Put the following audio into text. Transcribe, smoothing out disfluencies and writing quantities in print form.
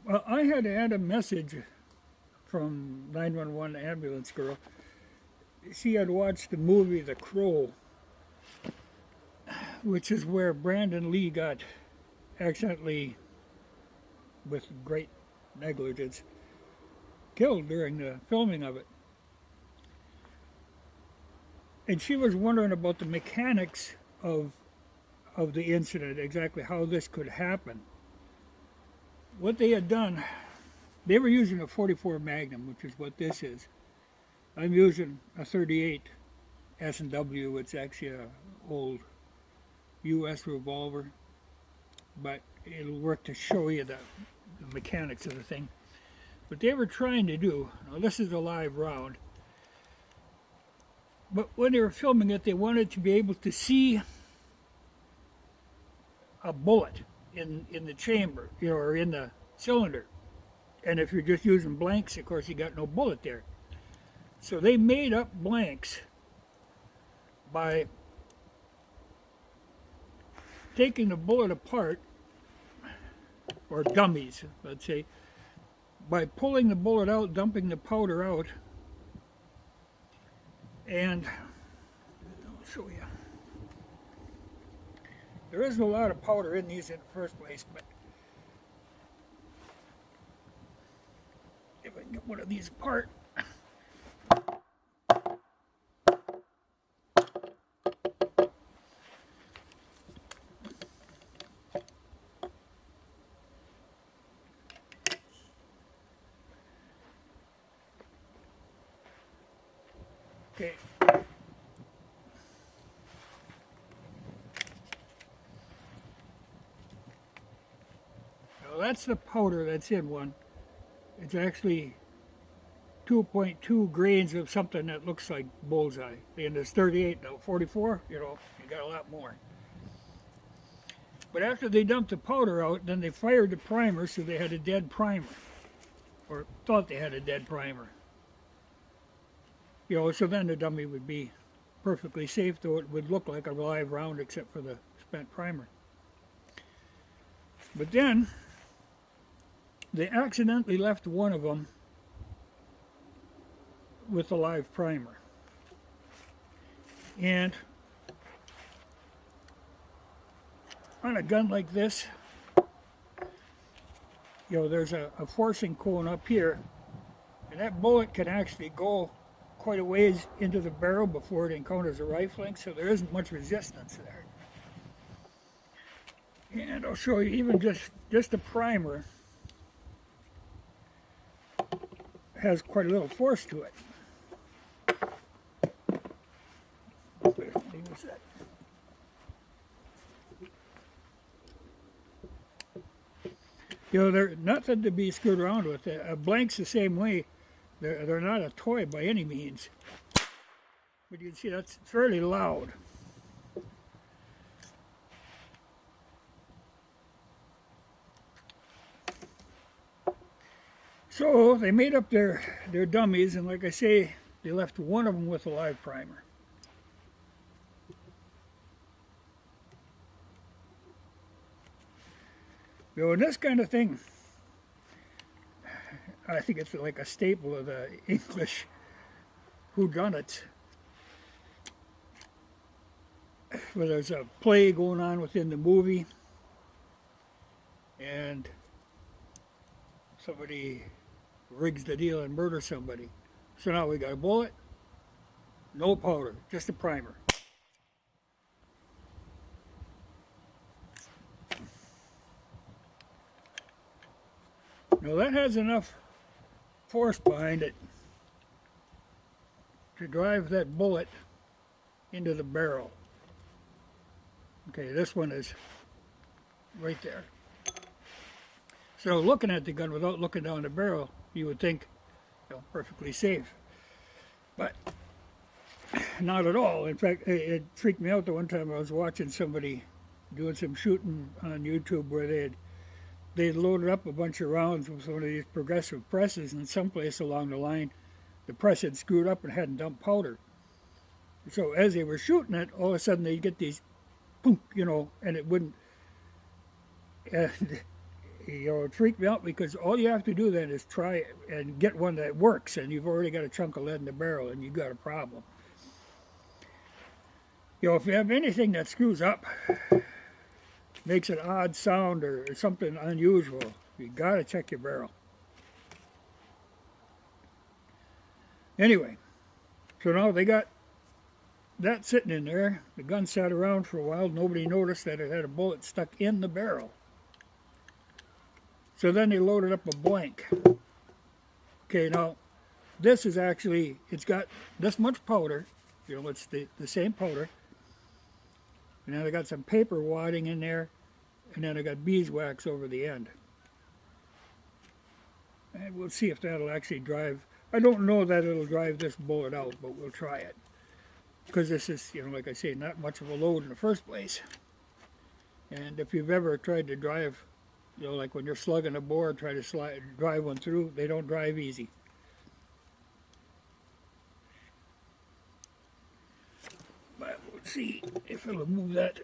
Well, I had had a message from 911 ambulance girl. She had watched the movie The Crow, which is where Brandon Lee got accidentally, with great negligence, killed during the filming of it. And she was wondering about the mechanics of the incident, exactly how this could happen. What they had done, they were using a 44 Magnum, which is what this is. I'm using a 38 S&W. It's actually a old U.S. revolver, but it'll work to show you the mechanics of the thing. But they were trying to do, now this is a live round, but when they were filming it, they wanted to be able to see a bullet in the chamber, or in the cylinder. And if you're just using blanks, of course, you got no bullet there. So they made up blanks by taking the bullet apart, or dummies, let's say, by pulling the bullet out, dumping the powder out, and I'll show you. There isn't a lot of powder in these in the first place, but if I can get one of these apart. Okay. Now that's the powder that's in one. It's actually 2.2 grains of something that looks like bullseye. And there's 38, now 44, you got a lot more. But after they dumped the powder out, then they fired the primer, so they had a dead primer. Or thought they had a dead primer. So then the dummy would be perfectly safe, though it would look like a live round except for the spent primer. But then, they accidentally left one of them with a live primer. And on a gun like this, there's a forcing cone up here, and that bullet can actually go quite a ways into the barrel before it encounters a rifling, so there isn't much resistance there. And I'll show you, even just the primer has quite a little force to it. They're nothing to be screwed around with. A blank's the same way. They're not a toy by any means. But you can see that's fairly loud. So they made up their dummies, and like I say, they left one of them with a live primer. And this kind of thing, I think it's like a staple of the English whodunits. Where there's a play going on within the movie, and somebody rigs the deal and murders somebody. So now we got a bullet, no powder, just a primer. Now that has enough force behind it to drive that bullet into the barrel. Okay, this one is right there. So looking at the gun without looking down the barrel, you would think, perfectly safe. But not at all. In fact, it freaked me out the one time I was watching somebody doing some shooting on YouTube where they'd loaded up a bunch of rounds with one of these progressive presses, and someplace along the line, the press had screwed up and hadn't dumped powder. So as they were shooting it, all of a sudden they'd get these, boom, and it wouldn't, and it freaked me out because all you have to do then is try and get one that works, and you've already got a chunk of lead in the barrel, and you've got a problem. If you have anything that screws up, makes an odd sound or something unusual, you got to check your barrel. Anyway, so now they got that sitting in there. The gun sat around for a while. Nobody noticed that it had a bullet stuck in the barrel. So then they loaded up a blank. Okay, now this is actually, it's got this much powder. It's the same powder. And then I got some paper wadding in there. And then I got beeswax over the end. And we'll see if that'll actually drive. I don't know that it'll drive this bullet out, but we'll try it. Because this is, like I say, not much of a load in the first place. And if you've ever tried to drive, like when you're slugging a board, try to drive one through, they don't drive easy. But we'll see if it'll move that